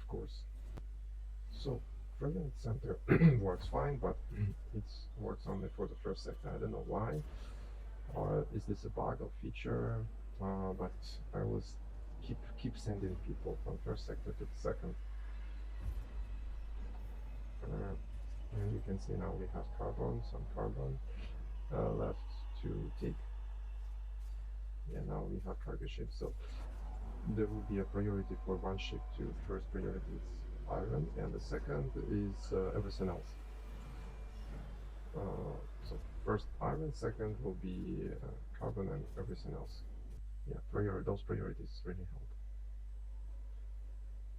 of course. So Pregnant Center works fine, but it works only for the first sector. I don't know why. Or is this a bug or feature? But I was keep sending people from first sector to the second. And you can see now we have some carbon left to take. Yeah, now we have cargo ships. So there will be a priority for one ship to first priority is iron, and the second is everything else. So first iron, second will be carbon and everything else. Yeah, those priorities really help.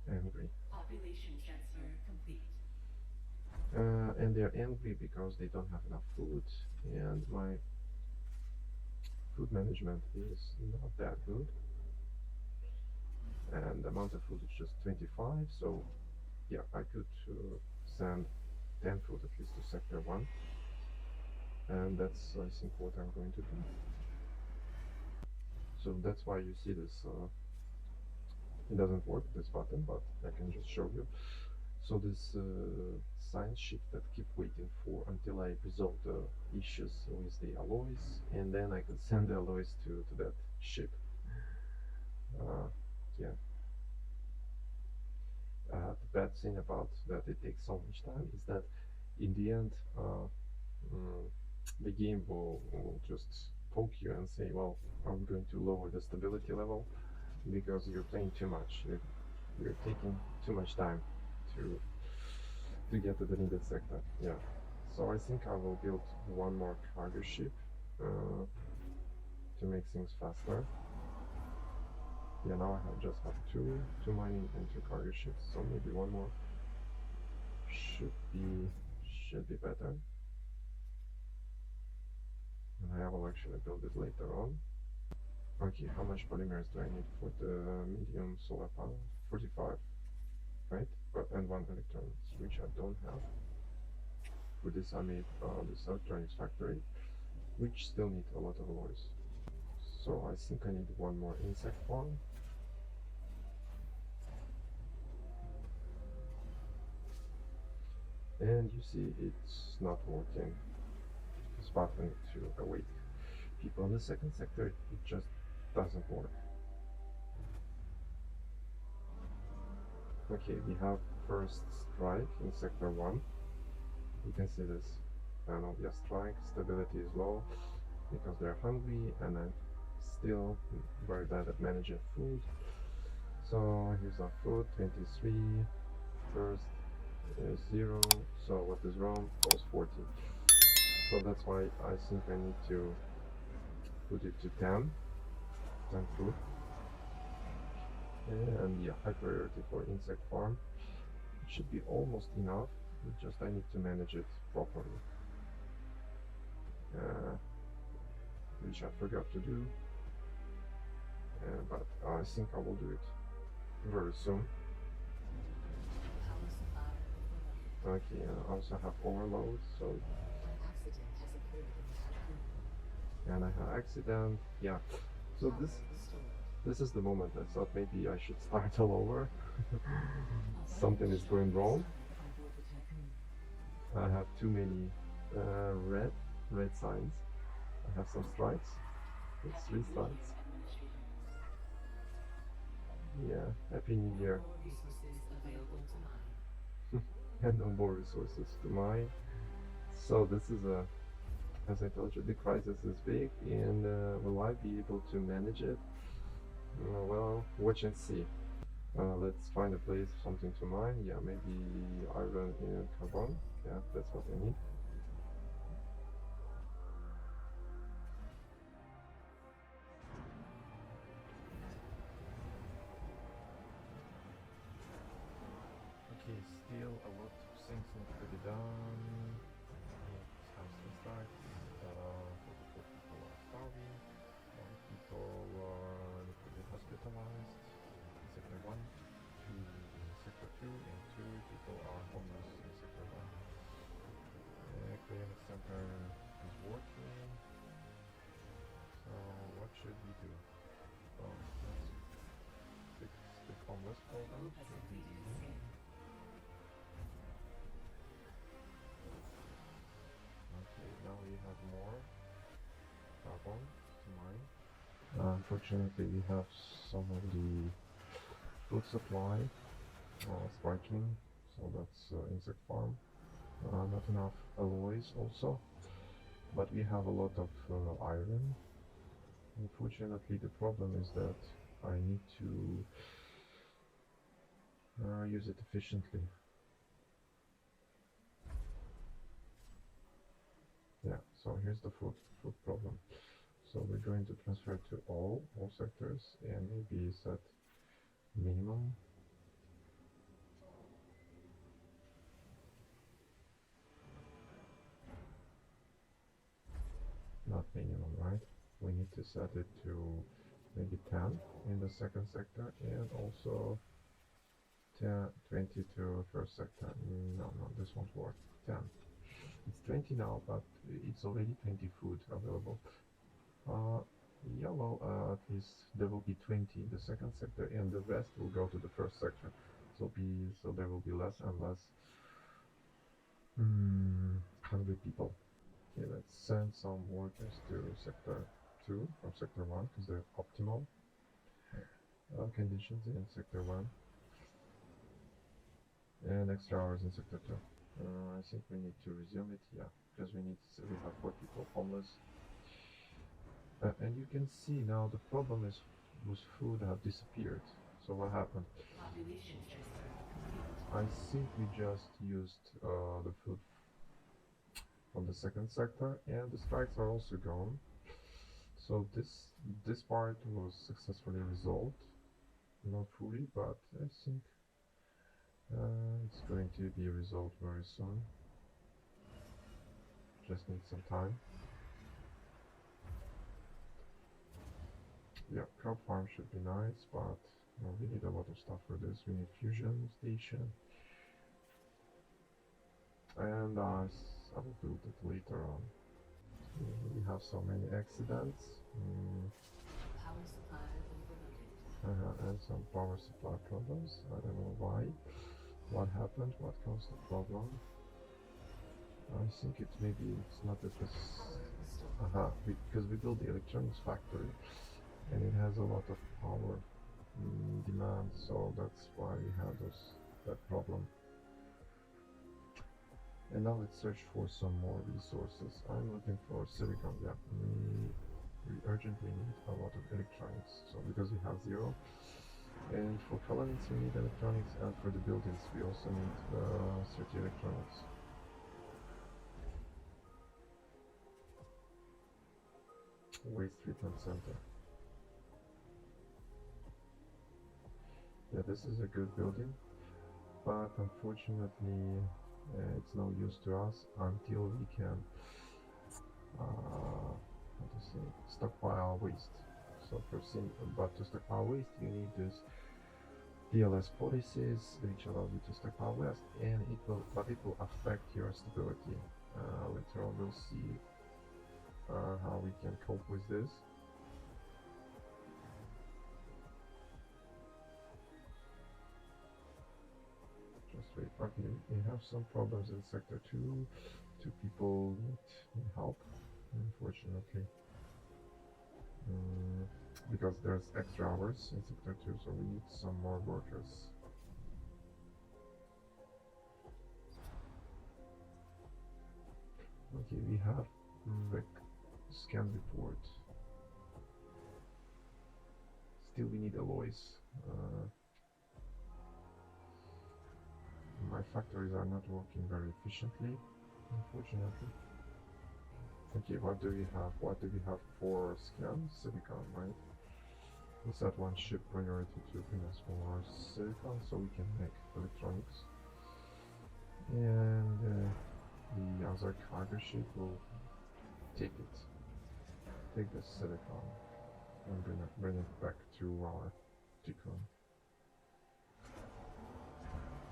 Angry. Population transfer complete. And they're angry because they don't have enough food, and my food management is not that good. And the amount of food is just 25, so yeah, I could send 10 food at least to sector 1, and that's I think what I'm going to do. So that's why you see this, it doesn't work, this button, but I can just show you. So this science ship that keep waiting for until I resolve the issues with the alloys, and then I can send the alloys to that ship. Yeah. The bad thing about that it takes so much time is that in the end the game will just poke you and say, well, I'm going to lower the stability level because you're playing too much. You're taking too much time to get to the needed sector. Yeah. So I think I will build one more cargo ship to make things faster. Yeah, now I just have two mining and two cargo ships, so maybe one more should be better. And I will actually build it later on. Okay, how much polymers do I need for the medium solar panel? 45, right? And 1 electronics, which I don't have. For this I made this electronics factory, which still needs a lot of alloys. So I think I need one more insect farm. And you see it's not working. This button to awake people in the second sector, it just doesn't work. Okay, we have first strike in sector 1. You can see this panel, yeah, strike, stability is low because they're hungry, and I'm still very bad at managing food. So here's our food, 23, first is 0, so what is wrong? Was 40. So that's why I think I need to put it to 10 food. And yeah, high priority for insect farm. It should be almost enough, just I need to manage it properly. Which I forgot to do, but I think I will do it very soon. Okay, I also have overload, so and I have accident. Yeah, so this is the moment I thought maybe I should start all over. Something is going wrong. I have too many red signs. I have some strikes. It's 3 strikes. Yeah, Happy New Year. And no more resources to mine. So this is as I told you, the crisis is big, and will I be able to manage it? Well, watch and see. Let's find a place, something to mine. Yeah, maybe iron and carbon. Yeah, that's what I need. Okay, still a lot of things need to be done. House restart. People are starving. People need to be hospitalized. Sector 1 to sector 2, and 2 people are homeless in sector 1. Clinic center is working. So what should we do? Well, let's fix the homeless problem. Should be easy. unfortunately we have some of the food supply striking, so that's insect farm. Not enough alloys also, but we have a lot of iron. Unfortunately, the problem is that I need to use it efficiently. Yeah, so here's the food problem. So we're going to transfer to all sectors and maybe set minimum. Not minimum, right? We need to set it to maybe 10 in the second sector and also 10, 20 to first sector. No, this won't work. 10. It's 20 now, but it's already 20 food available. Yellow, at least there will be 20 in the second sector, and the rest will go to the first sector. So there will be less and less hungry people. Okay, let's send some workers to sector 2 from sector 1 because they're optimal conditions in sector 1 and extra hours in sector 2. I think we need to resume it, yeah, because we have 4 people homeless. And you can see now the problem is whose food have disappeared. So what happened? Population transfer complete. I think we just used the food from the second sector, and the strikes are also gone. So this part was successfully resolved, not fully, but I think it's going to be resolved very soon. Just need some time. Yeah, crop farm should be nice, but we need a lot of stuff for this. We need fusion station, and I will build it later on. We have so many accidents. Power supply overloaded. And some power supply problems. I don't know why. What happened? What caused the problem? I think it's not that this. Because we built the electronics factory, and it has a lot of power demand, so that's why we have that problem. And now let's search for some more resources. I'm looking for silicon. Yeah, we urgently need a lot of electronics. So because we have 0, and for colonies we need electronics, and for the buildings we also need 30 electronics. Waste treatment center. Yeah, this is a good building, but unfortunately it's no use to us until we can how to say, stockpile waste. So but to stockpile waste you need this DLS policies which allow you to stockpile waste, and it will affect your stability. Later on we'll see how we can cope with this. Just wait. Okay, we have some problems in sector 2. 2 people need help, unfortunately. Because there's extra hours in sector 2, so we need some more workers. Okay, we have scan report. Still we need alloys. My factories are not working very efficiently, unfortunately. Okay, what do we have? What do we have for scan? Silicon, right? We set one ship priority to bring us more silicon so we can make electronics. And the other cargo ship will take the silicon and bring it back to our Ticon.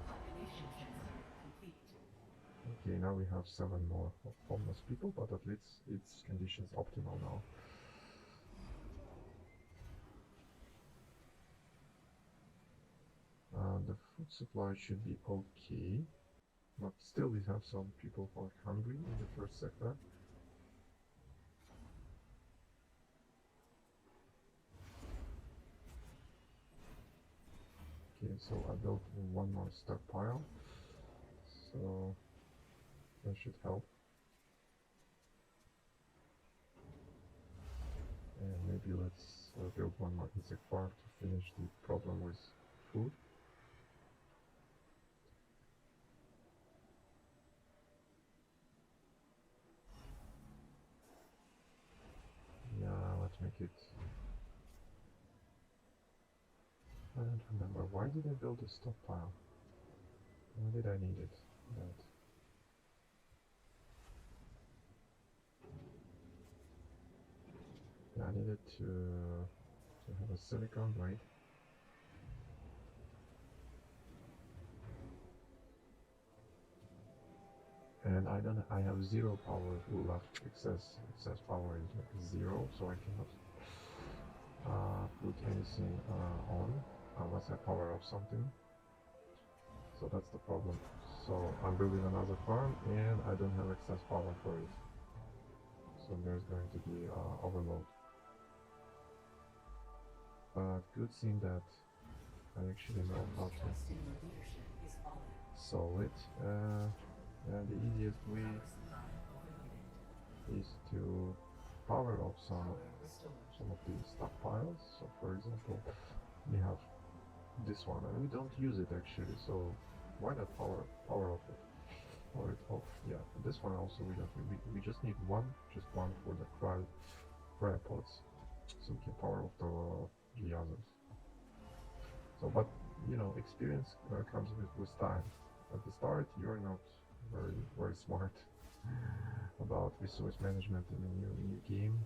Population transfer complete. Okay, now we have 7 more homeless people, but at least its conditions optimal now. The food supply should be okay, but still we have some people who are hungry in the first sector. Okay, so I built one more stockpile, so that should help. And maybe let's build one more insect farm to finish the problem with food. Yeah, let's make it. I don't remember. Why did I build a stockpile? Why did I need it? That. Yeah, I needed to have a silicon, right? And I have 0 power left. Excess power is like 0, so I cannot put anything on unless I power up something. So that's the problem. So I'm building another farm and I don't have excess power for it. So there's going to be overload. But good thing that I actually know how to Trust in your leadership is falling. solve it. And the easiest way Power supply overloaded. is to power up Power restored. some of these stockpiles. So for example, we have this one and we don't use it actually, so why not power off it? Power it off. Yeah, this one also we just need just one for the cryopods, so we can power off the others. So but you know, experience comes with time. At the start you're not very smart about resource management in a new game,